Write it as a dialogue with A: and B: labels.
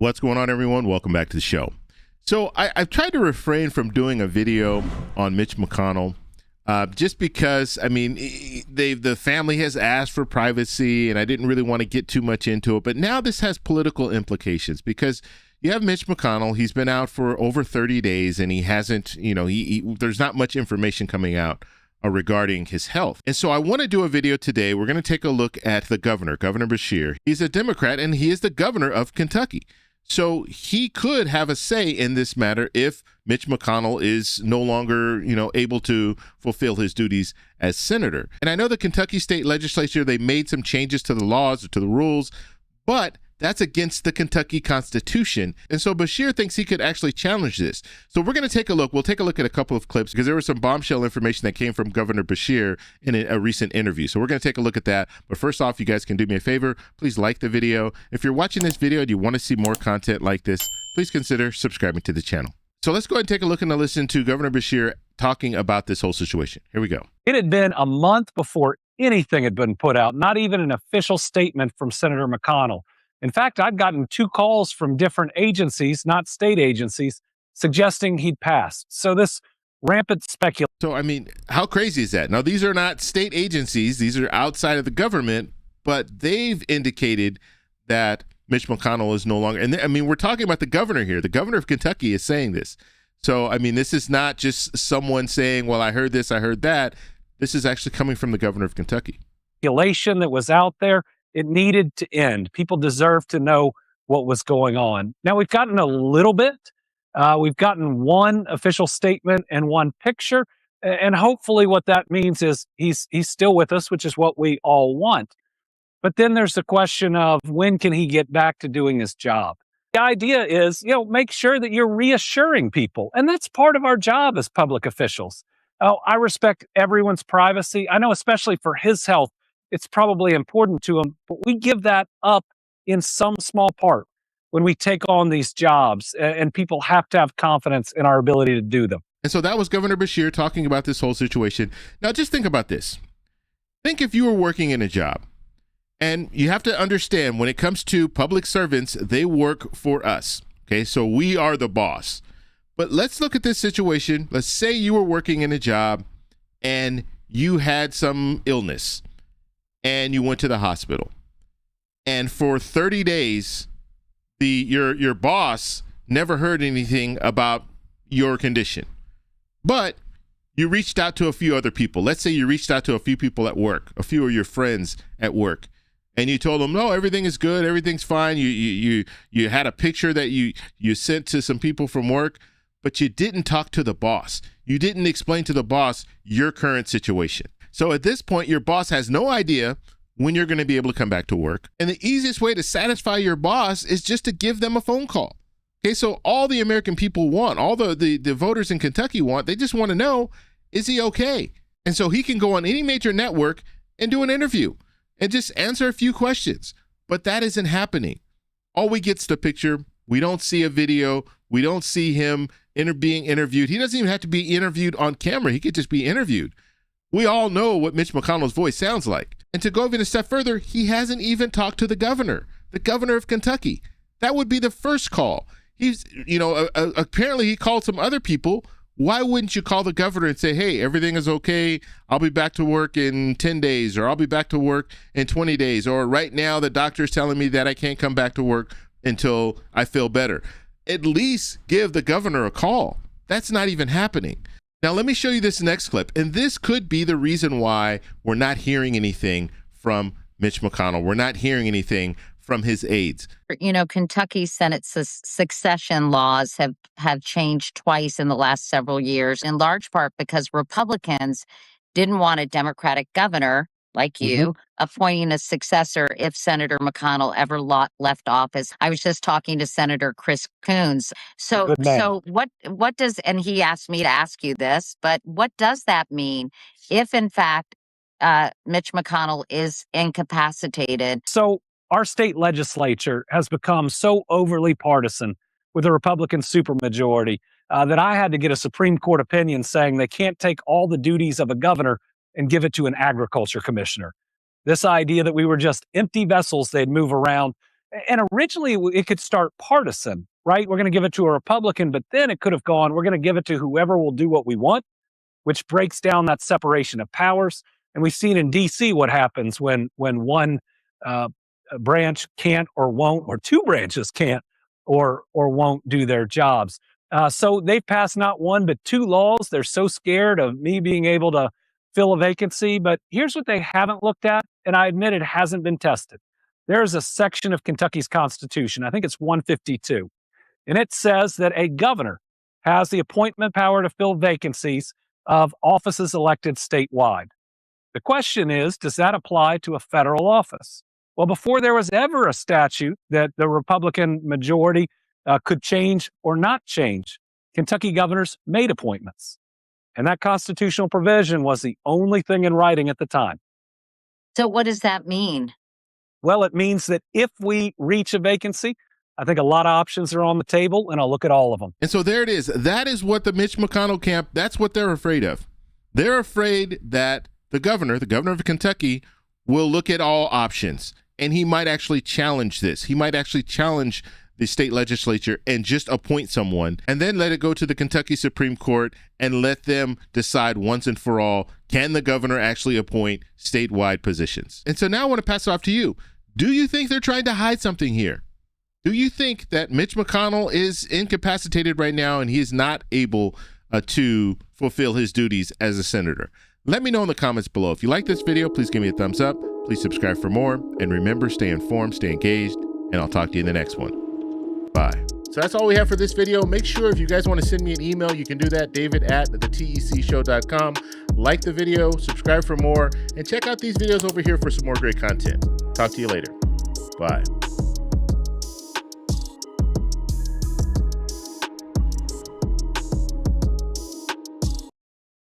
A: What's going on, everyone? Welcome back to the show. So I've tried to refrain from doing a video on Mitch McConnell just because, I mean, the family has asked for privacy, and I didn't really want to get too much into it. But now this has political implications because you have Mitch McConnell. He's been out for over 30 days, and he hasn't, there's not much information coming out regarding his health. And so I want to do a video today. We're going to take a look at the Governor Beshear. He's a Democrat, and he is the governor of Kentucky. So he could have a say in this matter if Mitch McConnell is no longer, able to fulfill his duties as senator. And I know the Kentucky state legislature, they made some changes to the laws or to the rules, but that's against the Kentucky Constitution. And so Beshear thinks he could actually challenge this. So we're going to take a look. We'll take a look at a couple of clips because there was some bombshell information that came from Governor Beshear in a recent interview. So we're going to take a look at that. But first off, you guys can do me a favor. Please like the video. If you're watching this video and you want to see more content like this, please consider subscribing to the channel. So let's go ahead and take a look and listen to Governor Beshear talking about this whole situation. Here we go.
B: It had been a month before anything had been put out, not even an official statement from Senator McConnell. In fact, I'd gotten 2 calls from different agencies, not state agencies, suggesting he'd passed. So this rampant speculation.
A: So, I mean, how crazy is that? Now, these are not state agencies. These are outside of the government, but they've indicated that Mitch McConnell is no longer. And I mean, we're talking about the governor here. The governor of Kentucky is saying this. So, I mean, this is not just someone saying, well, I heard this, I heard that. This is actually coming from the governor of Kentucky.
B: Speculation that was out there. It needed to end. People deserve to know what was going on. Now, we've gotten a little bit. We've gotten one official statement and one picture. And hopefully what that means is he's still with us, which is what we all want. But then there's the question of when can he get back to doing his job? The idea is, make sure that you're reassuring people. And that's part of our job as public officials. I respect everyone's privacy. I know especially for his health, it's probably important to him, but we give that up in some small part when we take on these jobs, and people have to have confidence in our ability to do them.
A: And so that was Governor Beshear talking about this whole situation. Now, just think about this. Think if you were working in a job, and you have to understand when it comes to public servants, they work for us. Okay, so we are the boss. But let's look at this situation. Let's say you were working in a job and you had some illness, and you went to the hospital, and for 30 days, your boss never heard anything about your condition, but you reached out to a few other people. Let's say you reached out to a few people at work, a few of your friends at work, and you told them, no, everything is good, everything's fine. You had a picture that you sent to some people from work, but you didn't talk to the boss. You didn't explain to the boss your current situation. So at this point, your boss has no idea when you're going to be able to come back to work. And the easiest way to satisfy your boss is just to give them a phone call. Okay, so all the American people want, all the voters in Kentucky want, they just want to know, is he okay? And so he can go on any major network and do an interview and just answer a few questions. But that isn't happening. All we get is the picture. We don't see a video. We don't see him being interviewed. He doesn't even have to be interviewed on camera. He could just be interviewed. We all know what Mitch McConnell's voice sounds like. And to go even a step further, he hasn't even talked to the governor of Kentucky. That would be the first call. He's, apparently he called some other people. Why wouldn't you call the governor and say, hey, everything is okay. I'll be back to work in 10 days, or I'll be back to work in 20 days. Or right now the doctor's telling me that I can't come back to work until I feel better. At least give the governor a call. That's not even happening. Now, let me show you this next clip. And this could be the reason why we're not hearing anything from Mitch McConnell. We're not hearing anything from his aides.
C: Kentucky Senate succession laws have changed twice in the last several years, in large part because Republicans didn't want a Democratic governor like you, appointing a successor if Senator McConnell ever left office. I was just talking to Senator Chris Coons. So what does, and he asked me to ask you this, but what does that mean if in fact Mitch McConnell is incapacitated?
B: So our state legislature has become so overly partisan with a Republican supermajority that I had to get a Supreme Court opinion saying they can't take all the duties of a governor and give it to an agriculture commissioner. This idea that we were just empty vessels they'd move around And originally it could start partisan, right? We're going to give it to a Republican, but then it could have gone, we're going to give it to whoever will do what we want, which breaks down that separation of powers. And we've seen in DC what happens when one branch can't or won't, or two branches can't or won't do their jobs. So they've passed not one, but two laws. They're so scared of me being able to fill a vacancy. But here's what they haven't looked at, and I admit it hasn't been tested. There's a section of Kentucky's Constitution, I think it's 152, and it says that a governor has the appointment power to fill vacancies of offices elected statewide. The question is, does that apply to a federal office? Well, before there was ever a statute that the Republican majority could change or not change, Kentucky governors made appointments. And that constitutional provision was the only thing in writing at the time.
C: So what does that mean?
B: Well, it means that if we reach a vacancy, I think a lot of options are on the table, and I'll look at all of them.
A: And so there it is. That is what the Mitch McConnell camp, that's what they're afraid of. They're afraid that the governor of Kentucky, will look at all options, and he might actually challenge this. He might actually challenge the state legislature and just appoint someone and then let it go to the Kentucky Supreme Court and let them decide once and for all, can the governor actually appoint statewide positions? And so now I want to pass it off to you. Do you think they're trying to hide something here? Do you think that Mitch McConnell is incapacitated right now and he is not able to fulfill his duties as a senator? Let me know in the comments below. If you like this video, please give me a thumbs up. Please subscribe for more. And remember, stay informed, stay engaged, and I'll talk to you in the next one. Bye. So that's all we have for this video. Make sure if you guys want to send me an email, you can do that, david@thetecshow.com. Like the video, subscribe for more, and check out these videos over here for some more great content. Talk to you later. Bye.